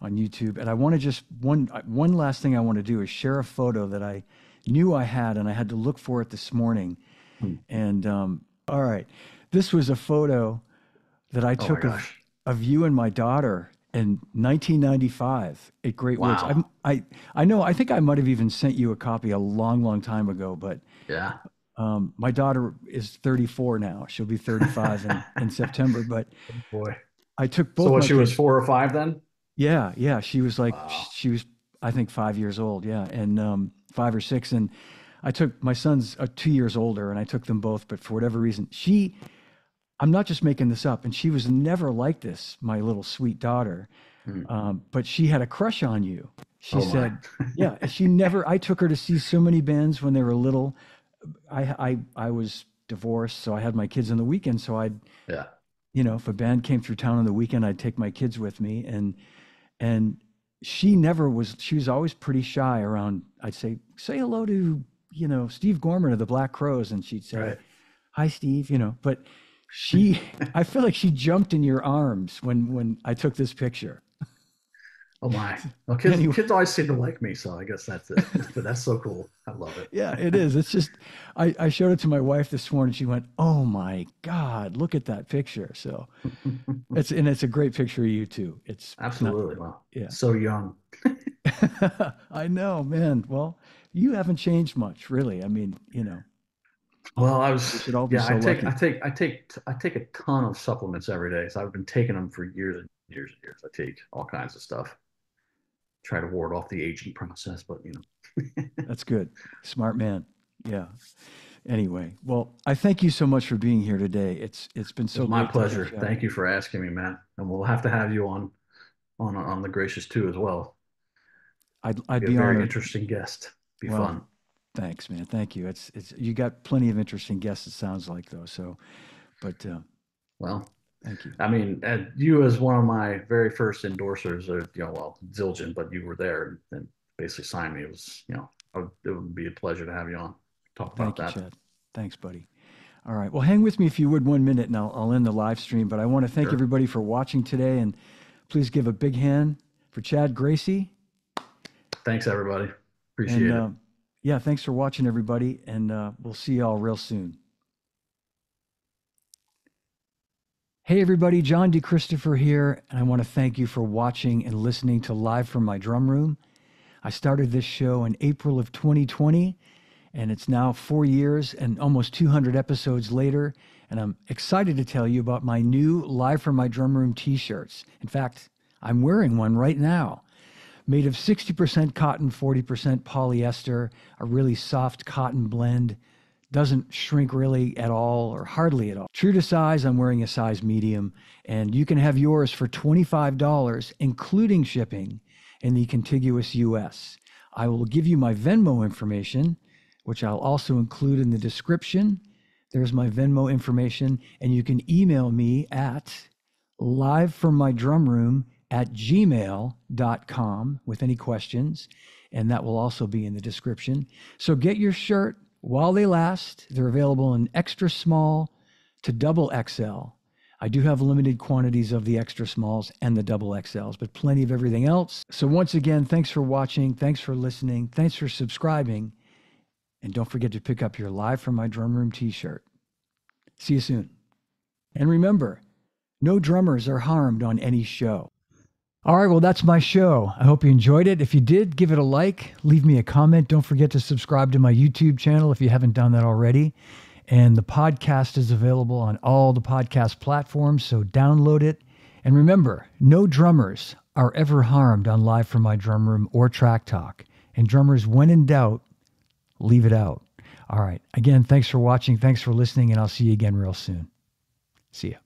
YouTube. And I want to just one last thing I want to do is share a photo that I knew I had, and I had to look for it this morning. Hmm. And all right, this was a photo that I Oh my took gosh. of you and my daughter in 1995 at Great Woods. Wow. I know. I think I might have even sent you a copy a long time ago, but. Yeah. My daughter is 34 now. She'll be 35 in September. But Oh boy. I took So both what, my she was kids. 4 or 5 then? Yeah. She was Wow. I think 5 years old. Yeah, and 5 or 6. And I took my son's 2 years older, and I took them both. But for whatever reason, I'm not just making this up, and she was never like this, my little sweet daughter. Hmm. But she had a crush on you. She Oh my. said, yeah, I took her to see so many bands when they were little. I was divorced, so I had my kids on the weekend. So Yeah. if a band came through town on the weekend, I'd take my kids with me. And she was always pretty shy around. I'd say hello to, Steve Gorman of the Black Crowes. And she'd say, Right. hi, Steve, but I feel like she jumped in your arms when I took this picture. Oh my. Well, kids, Anyway. kids always seem to like me, so I guess that's it. But that's so cool. I love it. Yeah, it is. It's just, I showed it to my wife this morning. She went, "Oh my God, look at that picture." So it's a great picture of you too. It's Absolutely. Wow. yeah. So young. I know, man. Well, you haven't changed much, really. I mean, Well, we should all be yeah, so lucky. I take a ton of supplements every day. So I've been taking them for years and years and years. I take all kinds of stuff. Try to ward off the aging process, but That's good. Smart man. Yeah. Anyway, well, I thank you so much for being here today. It's been so it's my great to pleasure. catch up. Thank you for asking me, Matt. And we'll have to have you on the Gracious too as well. I'd Be a be very honored. interesting guest. Be Well, fun. thanks, man. Thank you. It's you got plenty of interesting guests. It sounds like though. So, but Well, thank you. I mean, you as one of my very first endorsers, well, Zildjian, but you were there and basically signed me. It was, it would be a pleasure to have you on. Talk about Thank you, that. Chad. Thanks, buddy. All right. Well, hang with me if you would 1 minute, and I'll end the live stream. But I want to thank Sure. everybody for watching today, and please give a big hand for Chad Gracey. Thanks, everybody. Appreciate And it. yeah, thanks for watching, everybody, and we'll see you all real soon. Hey, everybody, John DeChristopher here, and I want to thank you for watching and listening to Live from My Drum Room. I started this show in April of 2020, and it's now 4 years and almost 200 episodes later, and I'm excited to tell you about my new Live from My Drum Room t-shirts. In fact, I'm wearing one right now. Made of 60% cotton, 40% polyester, a really soft cotton blend. Doesn't shrink really at all or hardly at all. True to size, I'm wearing a size medium, and you can have yours for $25, including shipping in the contiguous US. I will give you my Venmo information, which I'll also include in the description. There's my Venmo information, and you can email me at livefrommydrumroom@gmail.com with any questions, and that will also be in the description. So get your shirt while they last. They're available in extra small to double XL. I do have limited quantities of the extra smalls and the double XLs, but plenty of everything else. So once again, thanks for watching. Thanks for listening. Thanks for subscribing. And don't forget to pick up your Live from My Drum Room t-shirt. See you soon. And remember, no drummers are harmed on any show. All right, well, that's my show. I hope you enjoyed it. If you did, give it a like, leave me a comment. Don't forget to subscribe to my YouTube channel if you haven't done that already. And the podcast is available on all the podcast platforms, so download it. And remember, no drummers are ever harmed on Live from My Drum Room or Track Talk. And drummers, when in doubt, leave it out. All right. Again, thanks for watching. Thanks for listening, and I'll see you again real soon. See ya.